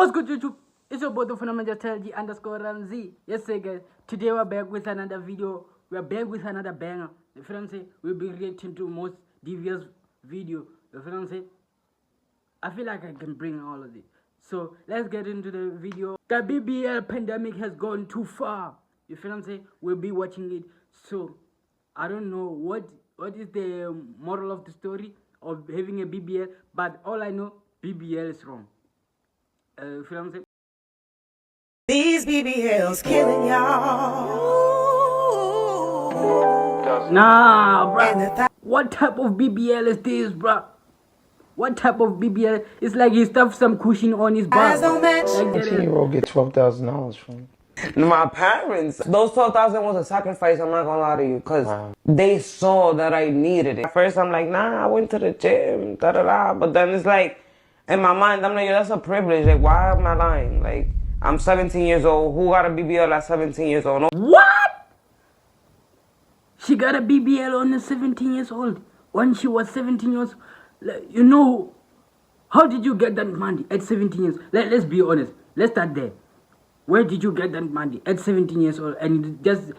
What's good, YouTube? It's your boy, the pronominal tylerG_Z. Yes, sir, guys. Today we're back with another video. We're back with another banger. The friends say we'll be reacting to most devious video. The friends say I feel like I can bring all of it. So let's get into the video. The BBL pandemic has gone too far. You feel what I'm saying? We'll be watching it. So I don't know what is the moral of the story of having a BBL, but all I know, BBL is wrong. You feel what I'm saying? These BBLs killing y'all. Nah, bruh. What type of BBL is this, bruh? What type of BBL? It's like he stuffed some cushion on his butt. Like 14-year-old get $12,000 from. My parents, those 12,000 was a sacrifice, I'm not gonna lie to you, because they saw that I needed it. At first, I'm like, nah, I went to the gym, da-da-da, but then it's like, in my mind, I'm like, yo, that's a privilege, like, why am I lying? Like, I'm 17 years old, who got a BBL at 17 years old? No. What? She got a BBL on the 17 years old, when she was 17 years old. You know, how did you get that money at 17 years? Let's be honest, let's start there. Where did you get that money at 17 years old? And just,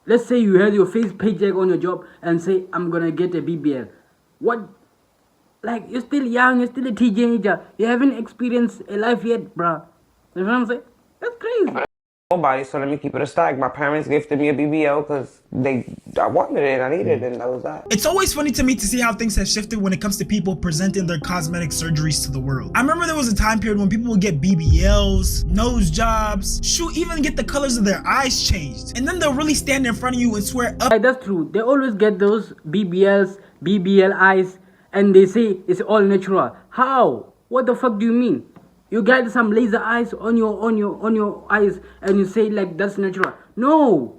let's say you had your first paycheck on your job and say, I'm gonna get a BBL. What? Like, you're still young, you're still a teenager. You haven't experienced a life yet, bruh. You know what I'm saying? That's crazy. Nobody, so let me keep it a stack. My parents gifted me a BBL because I wanted it, I needed it, and that was that. It's always funny to me to see how things have shifted when it comes to people presenting their cosmetic surgeries to the world. I remember there was a time period when people would get BBLs, nose jobs, even get the colors of their eyes changed. And then they'll really stand in front of you and swear up. That's true. They always get those BBLs, BBL eyes, and they say it's all natural. How? What the fuck do you mean? You get some laser eyes on your eyes and you say like that's natural. No.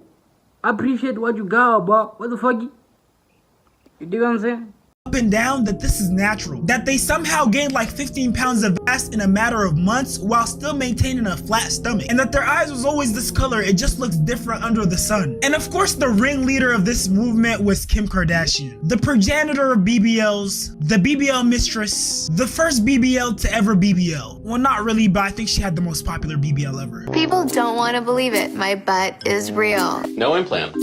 Appreciate what you got, bro. What the fuck? You do what I'm saying? Up and down that this is natural, that they somehow gained like 15 pounds of mass in a matter of months while still maintaining a flat stomach, and that their eyes was always this color, it just looks different under the sun. And of course the ringleader of this movement was Kim Kardashian, the progenitor of BBLs, the BBL mistress, the first BBL to ever BBL. Well, not really, but I think she had the most popular BBL ever. People don't want to believe it. My butt is real. No implant.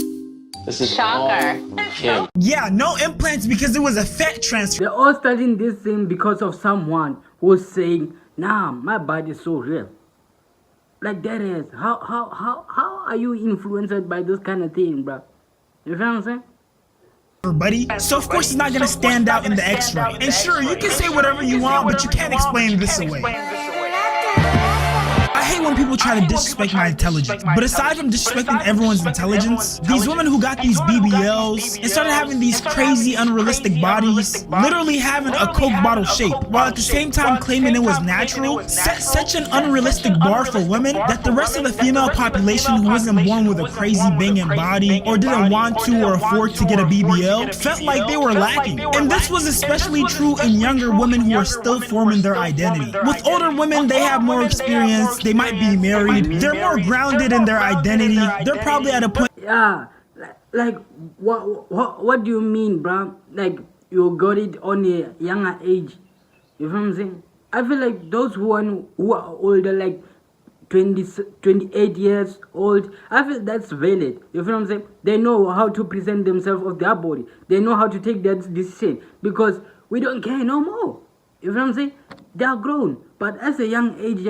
This is Shocker. Kim. Yeah, no implants because it was a fat transfer. They're all studying this thing because of someone who's saying, nah, my body is so real. Like that is. How are you influenced by this kind of thing, bro? You feel what I'm saying? Buddy. So of course it's not gonna stand out in the X-ray. And sure, you can say whatever you want, but you can't explain this away. I hate when people try to disrespect my intelligence, but aside from disrespecting everyone's intelligence, these women who got these BBLs and started having these crazy unrealistic bodies, literally having a Coke bottle shape, while at the same time claiming it was natural, set such an unrealistic bar for women that the rest of the female population who wasn't born with a crazy banging body or didn't want to or afford to get a BBL felt like they were lacking. And this was especially true in younger women who are still forming their identity. With older women, they have more experience, they might be married, they're more grounded in their identity, they're probably at a point. Yeah, like what do you mean, bro? Like you got it on a younger age. You feel what I'm saying? I feel like those who are older, like 28 years old, I feel that's valid. You feel what I'm saying? They know how to present themselves of their body. They know how to take that decision because we don't care no more. You feel what I'm saying? They are grown, but as a young age.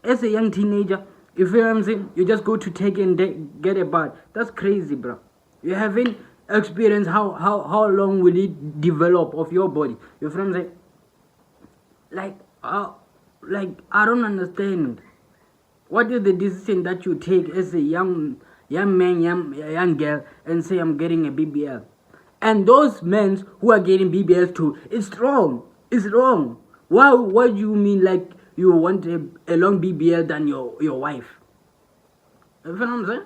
As a young teenager, you feel what I'm saying? You just go to take and get a bath. That's crazy, bro. You haven't experienced how long will it develop of your body. You feel what I'm saying? Like I don't understand. What is the decision that you take as a young man, young girl, and say I'm getting a BBL? And those men who are getting BBLs too, it's wrong. It's wrong. Why do you mean like you want a long BBL than your wife? You feel what I'm saying?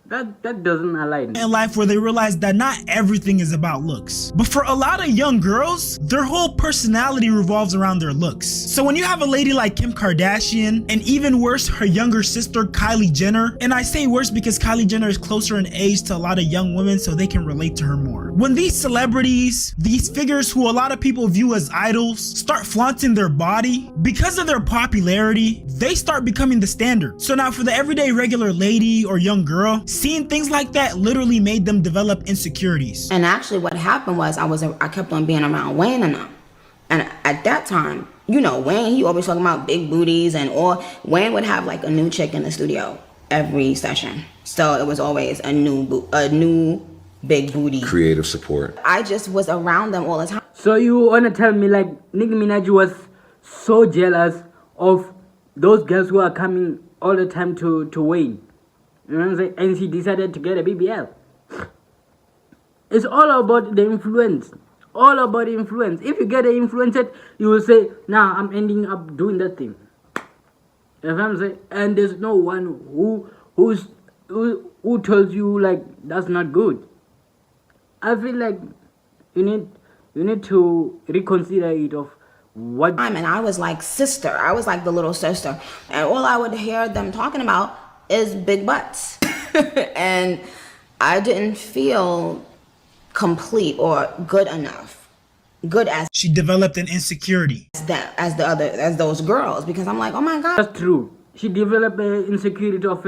That doesn't align. In life where they realize that not everything is about looks. But for a lot of young girls, their whole personality revolves around their looks. So when you have a lady like Kim Kardashian, and even worse, her younger sister Kylie Jenner, and I say worse because Kylie Jenner is closer in age to a lot of young women so they can relate to her more. When these celebrities, these figures who a lot of people view as idols, start flaunting their body, because of their popularity, they start becoming the standard. So now for the everyday regular lady or young girl, seeing things like that literally made them develop insecurities. And actually what happened was I kept on being around Wayne and them. And at that time, you know, Wayne, he always talking about big booties or Wayne would have like a new chick in the studio every session. So it was always a new big booty. Creative support. I just was around them all the time. So you wanna tell me like Nicki Minaj was so jealous of those girls who are coming all the time to Wayne? You know what I'm saying? And she decided to get a BBL. It's all about the influence. All about the influence. If you get influenced, you will say, nah, I'm ending up doing that thing. You know what I'm saying? And there's no one who tells you like that's not good. I feel like you need to reconsider it of what. And I was like sister. I was like the little sister. And all I would hear them talking about is big butts. And I didn't feel complete or good enough. Good as she developed an insecurity as those girls, because I'm like, oh my God. That's true. She developed an insecurity of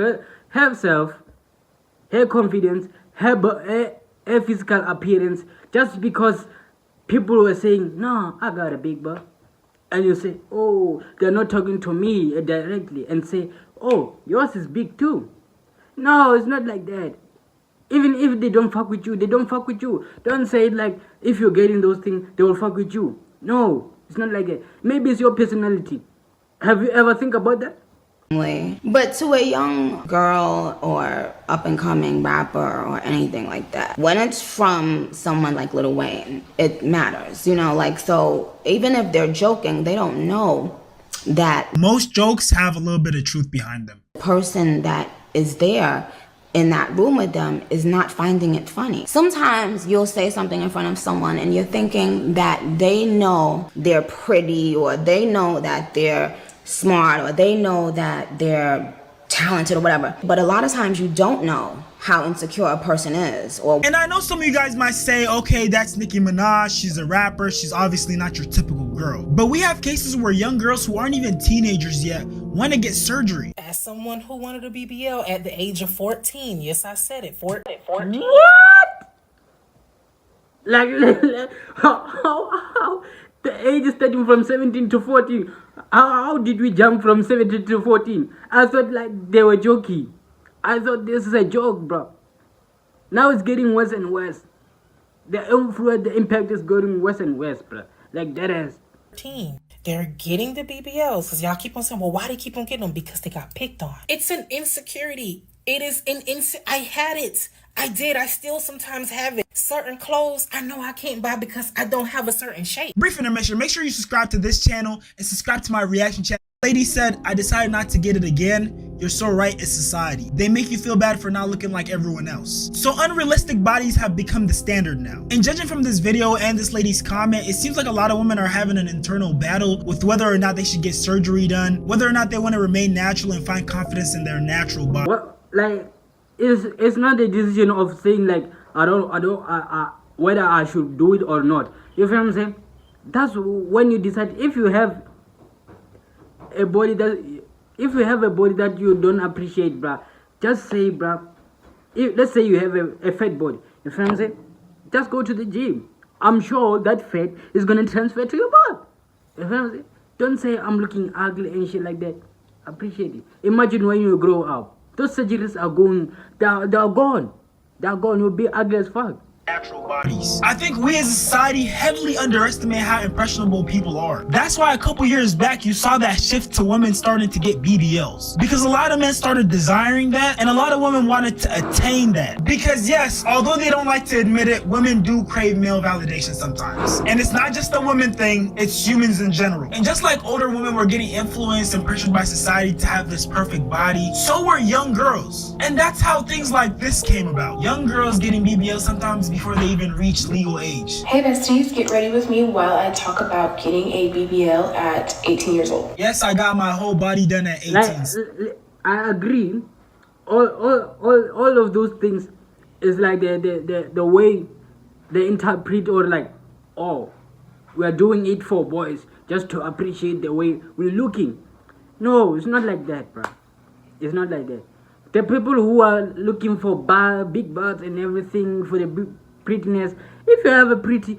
herself, her confidence, her physical appearance, just because people were saying, no, I got a big butt. And you say, oh, they're not talking to me directly, and say, oh, yours is big too. No, it's not like that. Even if they don't fuck with you, they don't fuck with you. Don't say it like, if you're getting those things, they will fuck with you. No, it's not like that. Maybe it's your personality. Have you ever think about that? But to a young girl or up-and-coming rapper or anything like that, when it's from someone like Lil Wayne, it matters, you know, like, so even if they're joking, they don't know that most jokes have a little bit of truth behind them. The person that is there in that room with them is not finding it funny. Sometimes you'll say something in front of someone and you're thinking that they know they're pretty, or they know that they're smart, or they know that they're talented or whatever. But a lot of times you don't know how insecure a person is. And I know some of you guys might say, okay, that's Nicki Minaj, she's a rapper, she's obviously not your typical girl. But we have cases where young girls who aren't even teenagers yet want to get surgery. As someone who wanted a BBL at the age of 14, yes, I said it, 14. What? Like how the age is starting from 17 to 14. How did we jump from 17 to 14? I thought like they were joking. I thought this is a joke, bro. Now it's getting worse and worse. The influence, the impact is getting worse and worse, bro. Like that is. They're getting the BBLs because y'all keep on saying, well, why they keep on getting them? Because they got picked on. It's an insecurity. It is an I had it. I did. I still sometimes have it. Certain clothes I know I can't buy because I don't have a certain shape. Brief intermission. Make sure you subscribe to this channel and subscribe to my reaction channel. Lady said, I decided not to get it again. You're so right, it's society. They make you feel bad for not looking like everyone else. So unrealistic bodies have become the standard now. And judging from this video and this lady's comment, it seems like a lot of women are having an internal battle with whether or not they should get surgery done, whether or not they want to remain natural and find confidence in their natural body. Well, like, it's not a decision of saying like, whether I should do it or not. You feel what I'm saying? That's when you decide. If you have a body that you don't appreciate, bruh, just say, bruh, let's say you have a fat body, you feel what I'm saying? Just go to the gym. I'm sure that fat is gonna transfer to your body. You feel what I'm saying? Don't say I'm looking ugly and shit like that. Appreciate it. Imagine when you grow up, those surgeries are going, they're gone. They're gone. You'll be ugly as fuck. natural bodies. I think we as a society heavily underestimate how impressionable people are. That's why a couple years back you saw that shift to women starting to get BBLs. Because a lot of men started desiring that, and a lot of women wanted to attain that. Because yes, although they don't like to admit it, women do crave male validation sometimes. And it's not just a women thing, it's humans in general. And just like older women were getting influenced and pressured by society to have this perfect body, so were young girls. And that's how things like this came about. Young girls getting BBLs sometimes before they even reach legal age. Hey besties, get ready with me while I talk about getting a BBL at 18 years old. Yes, I got my whole body done at 18. I agree. All of those things is like the way they interpret, or like, oh, we are doing it for boys just to appreciate the way we're looking. No, it's not like that, bro. It's not like that. The people who are looking for big butts and everything for the prettiness, if you have a pretty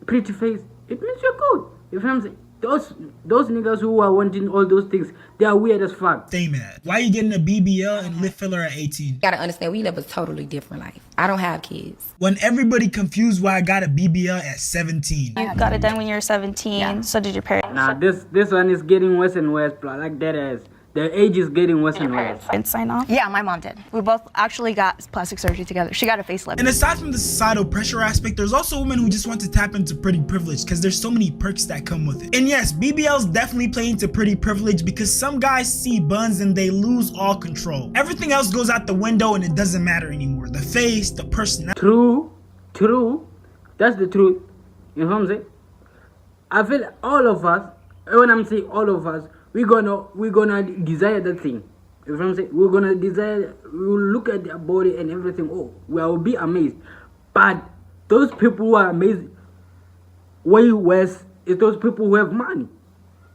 face, it means you're good. You feel what I'm saying? Those niggas who are wanting all those things, they are weird as fuck. Stay mad. Why you getting a BBL and lip filler at 18? You gotta understand, we live a totally different life. I don't have kids. When everybody confused why I got a BBL at 17. You got it done when you were 17, so did your parents. Nah, this one is getting worse and worse, bro. Like that ass. The age is getting worse and worse. And sign off? Yeah, my mom did. We both actually got plastic surgery together. She got a facelift. And aside from the societal pressure aspect, there's also women who just want to tap into pretty privilege because there's so many perks that come with it. And yes, BBLs definitely play into pretty privilege because some guys see buns and they lose all control. Everything else goes out the window and it doesn't matter anymore. The face, the personality. True. That's the truth. You know what I'm saying? I feel all of us, when I'm saying all of us, we're gonna desire that thing. You know what I'm saying? We're gonna desire, we'll look at their body and everything. Oh, we will be amazed. But those people who are amazed way worse is those people who have money.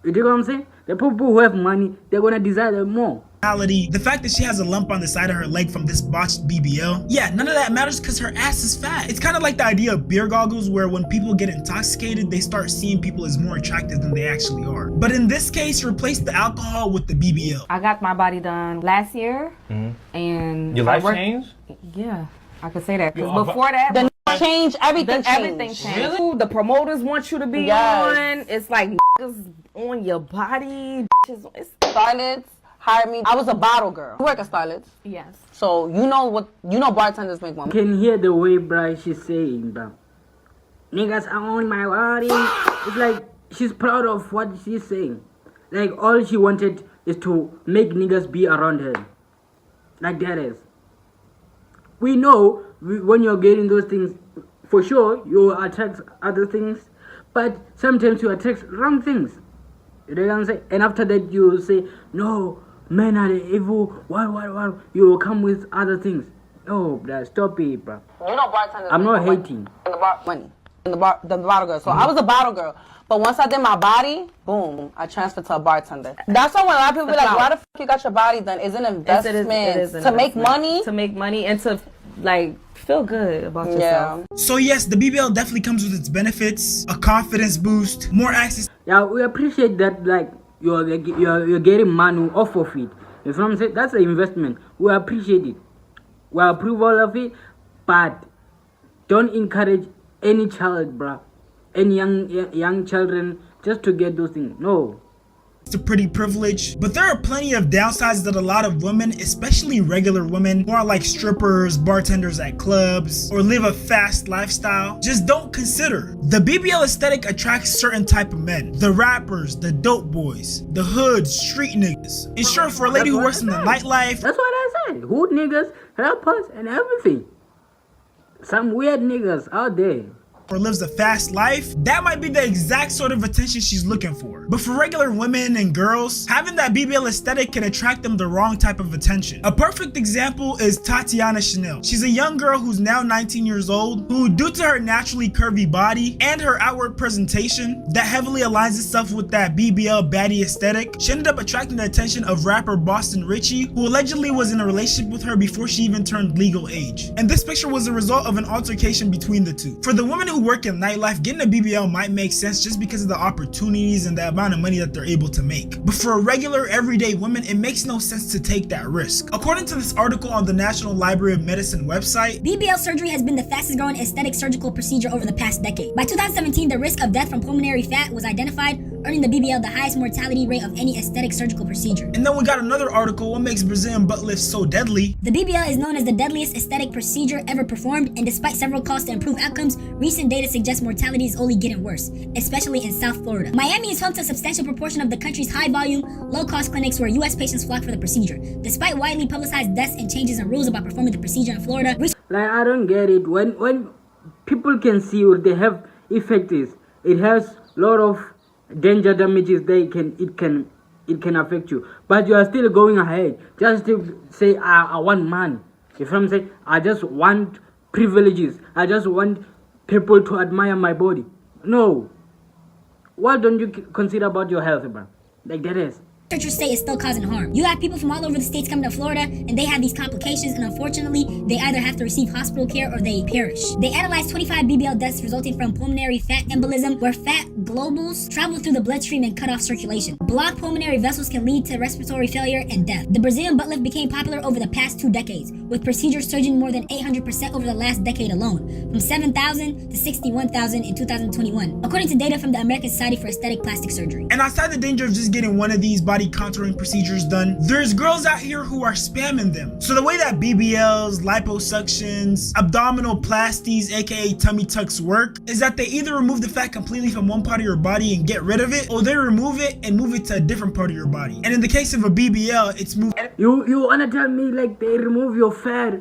You know what I'm saying? The people who have money, they're gonna desire them more. The fact that she has a lump on the side of her leg from this botched BBL, yeah, none of that matters because her ass is fat. It's kind of like the idea of beer goggles where when people get intoxicated, they start seeing people as more attractive than they actually are. But in this case, replace the alcohol with the BBL. I got my body done last year, and your life changed? Yeah, I could say that because before that, the change, everything changed. Really? The promoters want you to be on. It's like on your body. It's Starlets hired me. I was a bottle girl. You work at Starlets? Yes. So bartenders make money. Can hear the way Bryce she's saying, bro. Niggas are on my body. It's like she's proud of what she's saying. Like all she wanted is to make niggas be around her. Like that is. We know when you're getting those things, for sure you attract other things, but sometimes you attract wrong things. You know what I'm saying? And after that you say, no, men are the evil, what, you will come with other things. No, bro, stop it, bro. You know bartenders. I'm not hating. The bottle girl. So I was a bottle girl. But once I did my body, boom, I transferred to a bartender. That's why when a lot of people be like, why the fuck you got your body done? It's an investment. It is to make money. To make money and to like feel good about yourself. So yes, the BBL definitely comes with its benefits, a confidence boost, more access. Yeah, we appreciate that, like you're getting money off of it. You know what I'm saying? That's an investment. We appreciate it. We approve all of it, but don't encourage any child, bruh, any young children just to get those things. No. It's a pretty privilege, but there are plenty of downsides that a lot of women, especially regular women who are like strippers, bartenders at clubs, or live a fast lifestyle, just don't consider. The BBL aesthetic attracts certain type of men. The rappers, the dope boys, the hood, street niggas. And sure, for a lady who works in the nightlife, that's what I said. Hood niggas, rappers, and everything. Some weird niggas out there. Or lives a fast life, that might be the exact sort of attention she's looking for. But for regular women and girls, having that BBL aesthetic can attract them the wrong type of attention. A perfect example is Tatiana Chanel. She's a young girl who's now 19 years old, who due to her naturally curvy body and her outward presentation that heavily aligns itself with that BBL baddie aesthetic, she ended up attracting the attention of rapper Boston Richie, who allegedly was in a relationship with her before she even turned legal age. And this picture was a result of an altercation between the two. For the women who who work in nightlife, getting a BBL might make sense just because of the opportunities and the amount of money that they're able to make. But for a regular, everyday woman, it makes no sense to take that risk. According to this article on the National Library of Medicine website, BBL surgery has been the fastest growing aesthetic surgical procedure over the past decade. By 2017, the risk of death from pulmonary fat was identified, earning the BBL the highest mortality rate of any aesthetic surgical procedure. And then we got another article, what makes Brazilian butt lifts so deadly? The BBL is known as the deadliest aesthetic procedure ever performed, and despite several calls to improve outcomes, recent data suggests mortality is only getting worse, especially in South Florida. Miami is home to a substantial proportion of the country's high-volume, low-cost clinics where U.S. patients flock for the procedure. Despite widely publicized deaths and changes in rules about performing the procedure in Florida, like, I don't get it. When people can see what they have effect is, it has a lot of danger damages. It can affect you, but you are still going ahead just to say I want money. You feel what I'm saying? I just want privileges. I just want people to admire my body. No. Why don't you consider about your health, bro? Like that is. Researchers say it's still causing harm. You have people from all over the states coming to Florida, and they have these complications, and unfortunately, they either have to receive hospital care or they perish. They analyzed 25 BBL deaths resulting from pulmonary fat embolism, where fat globules travel through the bloodstream and cut off circulation. Blocked pulmonary vessels can lead to respiratory failure and death. The Brazilian butt lift became popular over the past 2 decades, with procedures surging more than 800% over the last decade alone, from 7,000 to 61,000 in 2021, according to data from the American Society for Aesthetic Plastic Surgery. And outside the danger of just getting one of these body contouring procedures done, there's girls out here who are spamming them. So the way that BBLs, liposuctions, abdominal plasties, aka tummy tucks work, is that they either remove the fat completely from one part of your body and get rid of it, or they remove it and move it to a different part of your body. And in the case of a BBL, it's moved. You wanna tell me like they remove your fat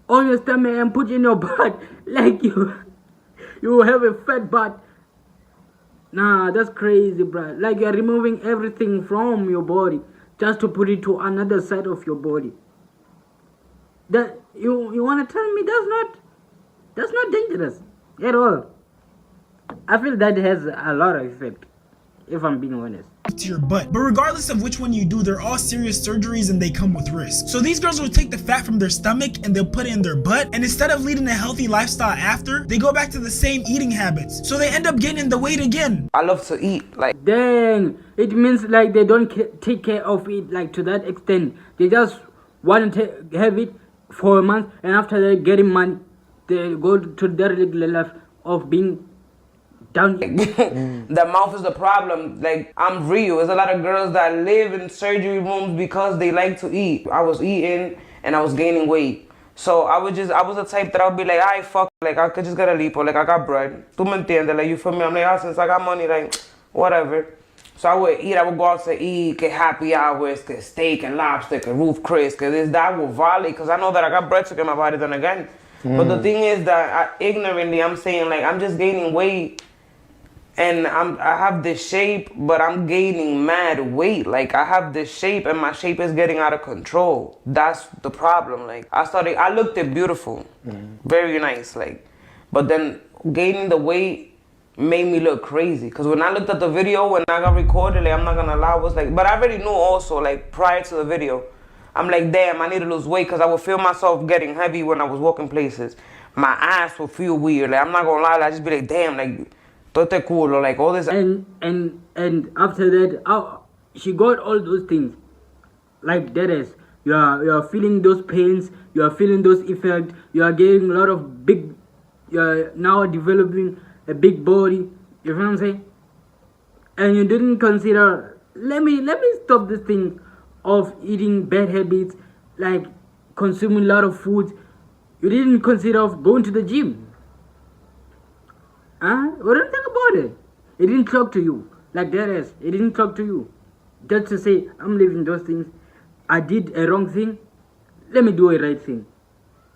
on your stomach and put in your butt, like you have a fat butt? Nah, that's crazy, bro. Like you're removing everything from your body just to put it to another side of your body. That you wanna tell me that's not dangerous at all. I feel that has a lot of effect, if I'm being honest. To your butt. But regardless of which one you do, they're all serious surgeries and they come with risks. So these girls will take the fat from their stomach and they'll put it in their butt, and instead of leading a healthy lifestyle after, they go back to the same eating habits. So they end up gaining the weight again. I love to eat, like, dang, it means like they don't take care of it like to that extent. They just want to have it for a month, and after they getting money, they go to their regular life of being down. The mouth is the problem. Like, I'm real. There's a lot of girls that live in surgery rooms because they like to eat. I was eating and I was gaining weight. So I was the type that I would be like, I fuck, like I could just get a lipo, like I got bread. Tu me entiendes? Like, you feel me? I'm like, since I got money, like, whatever. So I would go out to eat, get happy hours, get steak and lobster, get roof Chris, get this, that, with volley, because I know that I got bread to in my body then again. But the thing is that ignorantly, I'm saying, like, I'm just gaining weight. And I have this shape, but I'm gaining mad weight. Like, I have this shape and my shape is getting out of control. That's the problem. Like, I looked it beautiful, very nice. Like, but then gaining the weight made me look crazy. Because when I looked at the video, when I got recorded, like, I'm not gonna lie, I was like, but I already knew also, like, prior to the video, I'm like, damn, I need to lose weight because I would feel myself getting heavy when I was walking places. My ass would feel weird. Like, I'm not gonna lie, I just be like, damn, like, culo, like all this. And after that, she got all those things. Like that is, you are feeling those pains, you are feeling those effects, you are getting a lot of big, you are now developing a big body. You feel what I'm saying? And you didn't consider, let me stop this thing of eating bad habits, like consuming a lot of food. You didn't consider of going to the gym. What do you think about it? It didn't talk to you. Like that is, it didn't talk to you. Just to say, I'm leaving those things. I did a wrong thing. Let me do a right thing.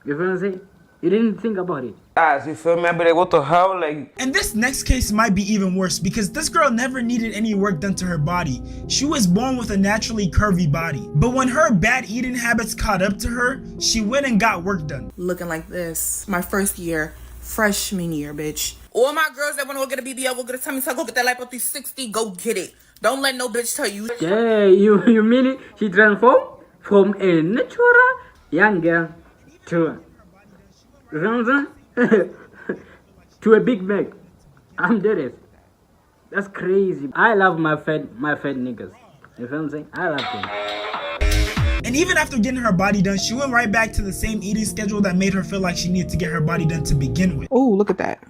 You feel what I'm saying? You didn't think about it. Guys, you feel me? But like, what the hell? Like, and this next case might be even worse because this girl never needed any work done to her body. She was born with a naturally curvy body. But when her bad eating habits caught up to her, she went and got work done. Looking like this. My first year, freshman year, bitch. All my girls that want to go get a BBL, go get a tummy tuck, go get that lipo 360, go get it. Don't let no bitch tell you. Yeah, you mean it? She transformed from a natural young girl to to a Big Mac. I'm dead. That's crazy. I love my fat niggas. You feel what I'm saying? I love them. And even after getting her body done, she went right back to the same eating schedule that made her feel like she needed to get her body done to begin with. Oh, look at that.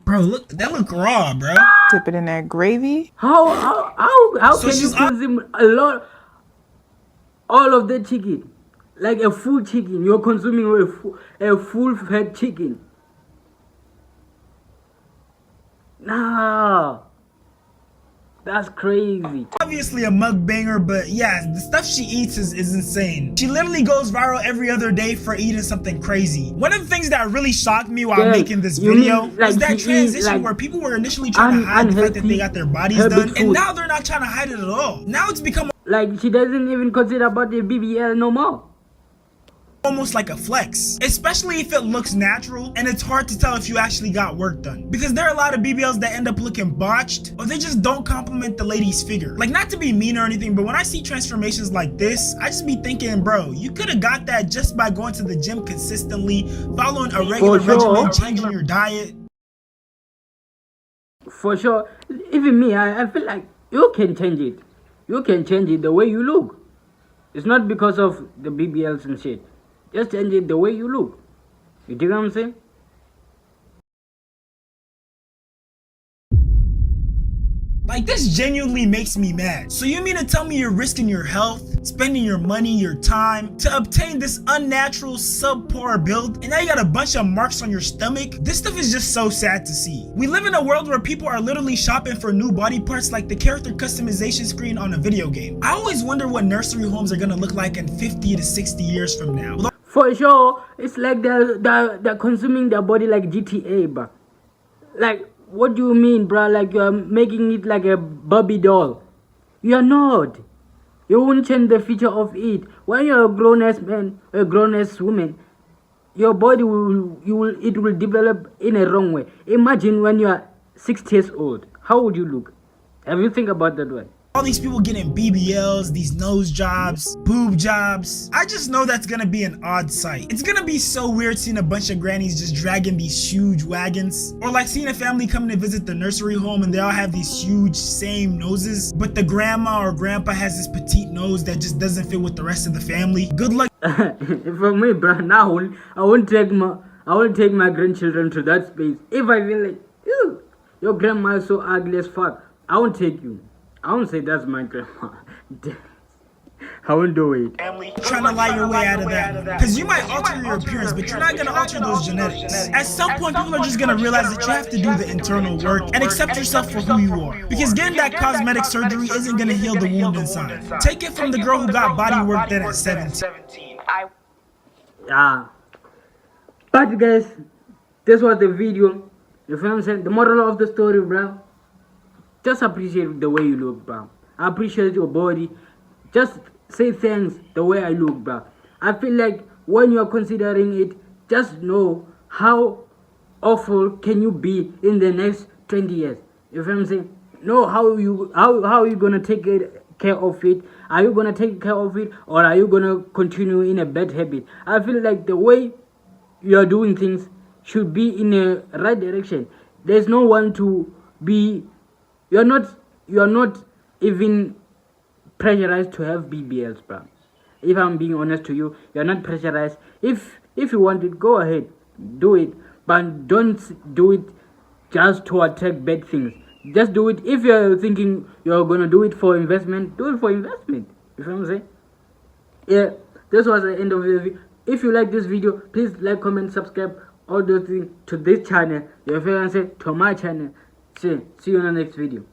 Bro, look, that look raw, bro. Dip it in that gravy. How so can you consume all of the chicken? Like a full chicken. You're consuming a full fat chicken. Nah. That's crazy. Obviously a mukbanger, but yeah, the stuff she eats is insane. She literally goes viral every other day for eating something crazy. One of the things that really shocked me while making this video was that transition where people were initially trying to hide the fact that they got their bodies done, and now they're not trying to hide it at all. Now it's become like she doesn't even consider about the BBL no more. Almost like a flex, especially if it looks natural and it's hard to tell if you actually got work done, because there are a lot of BBLs that end up looking botched or they just don't compliment the lady's figure. Like, not to be mean or anything, but when I see transformations like this, I just be thinking, bro, you could have got that just by going to the gym consistently, following a regular regimen, changing your diet. For sure. Even me, I feel like you can change it. You can change it the way you look. It's not because of the BBLs and shit. Just change it the way you look. You dig what I'm saying? Like, this genuinely makes me mad. So you mean to tell me you're risking your health, spending your money, your time to obtain this unnatural subpar build, and now you got a bunch of marks on your stomach? This stuff is just so sad to see. We live in a world where people are literally shopping for new body parts like the character customization screen on a video game. I always wonder what nursery homes are gonna look like in 50 to 60 years from now. For sure, it's like they're consuming their body like GTA, bro. Like, what do you mean, bro? Like, you're making it like a Barbie doll. You're not. You won't change the feature of it. When you're a grown-ass man, a grown-ass woman, your body will develop in a wrong way. Imagine when you're 6 years old. How would you look? Have you think about that one? All these people getting BBLs, these nose jobs, boob jobs. I just know that's gonna be an odd sight. It's gonna be so weird seeing a bunch of grannies just dragging these huge wagons. Or like seeing a family coming to visit the nursery home and they all have these huge same noses, but the grandma or grandpa has this petite nose that just doesn't fit with the rest of the family. Good luck. For me, bro, now I won't take my grandchildren to that space. If I feel like, ew, your grandma is so ugly as fuck, I won't take you. I won't say that's my grandma. I won't do it. Trying to lie your way out of that. Because you might alter your appearance, but you're not going to alter those genetics. At some point, people are just going to realize that you have to do the internal work and accept yourself for who you are. Because getting that cosmetic surgery isn't going to heal the wound inside. Take it from the girl who got body work done at 17. Yeah. But guys, this was the video. You feel what I'm saying? The moral of the story, bro. Just appreciate the way you look, bro. I appreciate your body. Just say thanks the way I look, bro. I feel like when you're considering it, just know how awful can you be in the next 20 years. You feel what I'm saying? Know how you gonna take care of it. Are you gonna take care of it, or are you gonna continue in a bad habit? I feel like the way you're doing things should be in a right direction. There's no one to be. You're not even pressurized to have BBLs, bro. If I'm being honest to you, you're not pressurized. If you want it, go ahead, do it, but don't do it just to attract bad things. Just do it. If you're thinking you're gonna do it for investment, do it for investment. You feel what I'm saying? Yeah, this was the end of the video. If you like this video, please like, comment, subscribe, all those things to this channel. You feel what I'm saying? To my channel. See you in the next video.